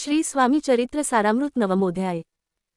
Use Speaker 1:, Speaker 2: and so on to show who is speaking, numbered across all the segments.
Speaker 1: श्री स्वामी चरित्र सारामृत नवमोध्याय।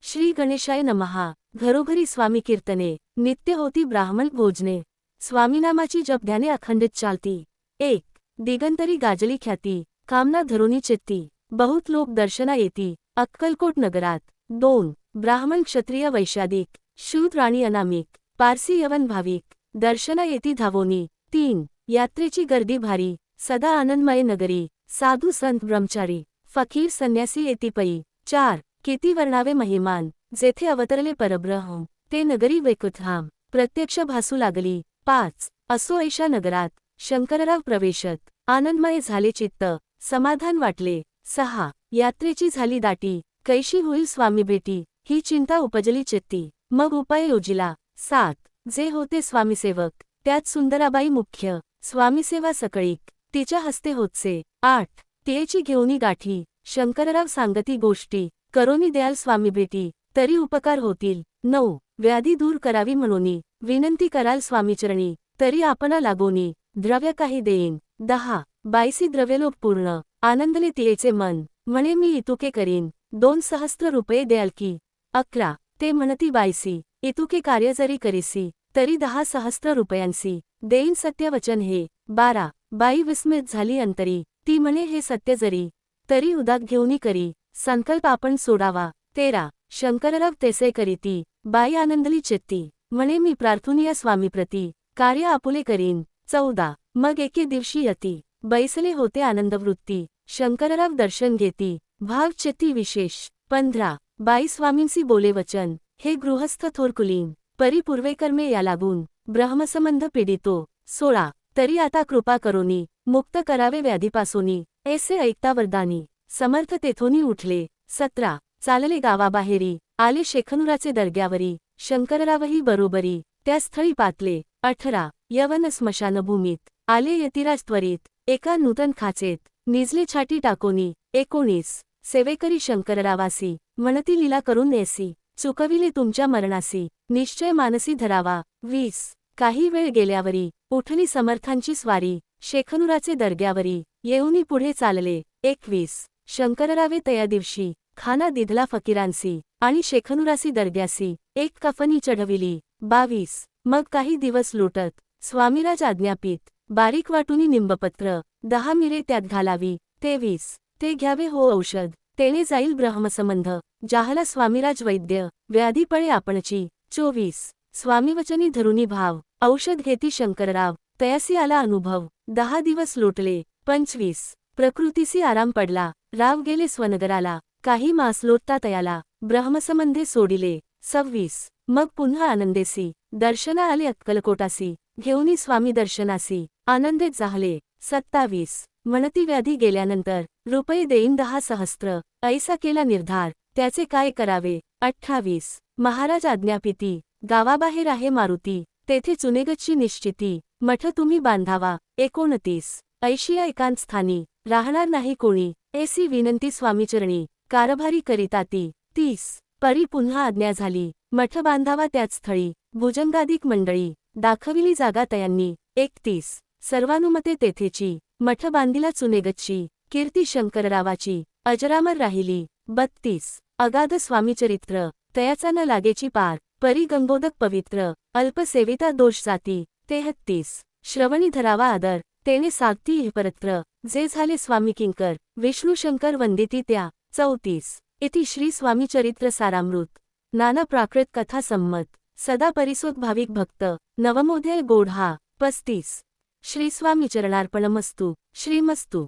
Speaker 1: श्री गणेशाय नमः। घरोघरी स्वामी कीर्तने, नित्य होती ब्राह्मण भोजने। स्वामीनामाची जप ध्याने अखंडित चालती। 1. दिगंतरी गाजली ख्याती, कामना धरुनी चित्ती। बहुत लोक दर्शना येती, अक्कलकोट नगरात। 2. ब्राह्मण क्षत्रिय वैश्यादिक, शूद्र आणि अनामिक, पारसी यवन भाविक, दर्शना येती धावोनी। 3. यात्रेची गर्दी भारी, सदा आनंदमय नगरी, साधू संत ब्रह्मचारी, फकीर संन्यासी येती पई। 4. किती वर्णावे महिमान, जेथे अवतरले परब्रह्म, ते नगरी वैकुंठधाम, प्रत्यक्ष भासू लागली। 5. असो ऐशा नगरात, शंकरराव प्रवेशत, आनंदमय झाले चित्त, समाधान वाटले। 6. यात्रेची झाली दाटी, कैशी होईल स्वामी भेटी, ही चिंता उपजली चित्ती, मग उपाय योजिला। 7. जे होते स्वामीसेवक, त्यात सुंदराबाई मुख्य, स्वामीसेवा सकळीक, तिच्या हस्ते होतसे। 8. तियेची घेऊनी गाठी, शंकरराव सांगती गोष्टी, करोनी द्याल स्वामी भेटी, तरी उपकार होतील। 9. व्याधी दूर करावी म्हणूनी, विनंती कराल स्वामीचरणी, तरी आपणा लागोनी, द्रव्य काही देईन। 10. बाईसी द्रव्यलोक पूर्ण, आनंदले तियेचे मन, म्हणे मी इतुके करीन, 2 सहस्त्र रुपये द्याल की। 11. ते म्हणती बाईसी, इतुके कार्य जरी करीसी, तरी 10 सहस्त्र रुपयांसी, देईन सत्यवचन हे। 12. बाई विस्मित झाली अंतरी, ती म्हणे हे सत्य जरी, तरी उदाक घेऊनी करी, संकल्प आपण सोडावा। 13. शंकरराव तेसे करीती, बाई आनंदली चित्ती, म्हणे मी प्रार्थुनिया स्वामीप्रती, कार्य आपुले करीन। 14. मग एके दिवशी यती, बैसले होते आनंदवृत्ती, शंकरराव दर्शन घेती, भाव चित्ती विशेष। 15. बाई स्वामींसी बोले वचन, हे गृहस्थ थोरकुलीन, परी पूर्वेकर्मे या लागून, ब्रह्मसंबंध पीडितो। 16. तरी आता कृपा करोनी, मुक्त करावे व्याधीपासोनी, ऐसे ऐकता वरदानी, समर्थ तेथोनी उठले। 17. चालले गावाबाहेरी, आले शेखनुराचे दर्ग्यावरी, शंकररावही बरोबरी, त्या स्थळी पातले। 18. यवन स्मशानभूमीत, आले यतिराज त्वरित, एका नूतन खाचेत, निजले छाटी टाकोनी। 19. सेवेकरी शंकररावासी, म्हणती लीला करून ऐसी, चुकविले तुमच्या मरणासी, निश्चय मानसी धरावा। 20. काही वेळ गेल्यावरी, उठली समर्थांची स्वारी, शेखनुराचे दर्ग्यावरी, येऊनी पुढे चालले। 21. शंकररावे तया दिवशी, खाना दिधला फकीरांसी, आणि शेखनुरासी दर्ग्यासी, एक कफनी चढविली। 22. मग काही दिवस लुटत, स्वामीराज आज्ञापित, बारीक वाटुनी निंबपत्र, 10 मिरे त्यात घालावी। 23. ते घ्यावे हो औषध, तेने जाईल ब्रह्मसंबंध, जाहला स्वामीराज वैद्य, व्याधी पळे आपणची। 24. स्वामीवचनी धरुनी भाव, औषध घेती शंकरराव, तयासी आला अनुभव, 10 दिवस लोटले। 25. प्रकृतीसी आराम पडला, राव गेले स्वनगराला, काही मास लोटता तयाला, ब्रह्मसंबंधे सोडिले। 26. मग पुन्हा आनंदेसी, दर्शना आले अक्कलकोटासी, घेऊनी स्वामी दर्शनासी, आनंदेत जाहले। 27. म्हणती व्याधी गेल्यानंतर, रुपये देईन 10 सहस्त्र, ऐसा केला निर्धार, त्याचे काय करावे। 28. महाराज आज्ञापिती, गावाबाहेर आहे मारुती, तेथे चुनेगतची निश्चिती, मठ तुम्ही बांधावा। 29. ऐशिया एकांत स्थानी, राहणार नाही कोणी, ऐसी विनंती स्वामीचरणी, कारभारी करिताती। 30. परी पुन्हा आज्ञा झाली, मठ बांधावा त्याच स्थळी, भुजंगाधिक मंडळी, दाखविली जागा तयांनी। 31. सर्वानुमते तेथेची, मठ बांधिला चुनेगतची, कीर्ती शंकररावाची, अजरामर राहिली। 32. अगाध स्वामीचरित्र, तयाचा न लागेची पार, परी गंगोदक पवित्र, अल्पसेविता दोष जाती। 33. श्रवणी धरावा आदर, तेने सागती इहपरत्र, जे झाले स्वामी किंकर, विष्णू शंकर वंदिती त्या। 34. इति श्री स्वामी चरित्र सारामृत, नाना प्राकृत कथा संमत, सदा परिसोत भाविक भक्त, नवमोध्याय गोढा। 35. श्री स्वामी चरणार्पणमस्तु, श्रीमस्तु।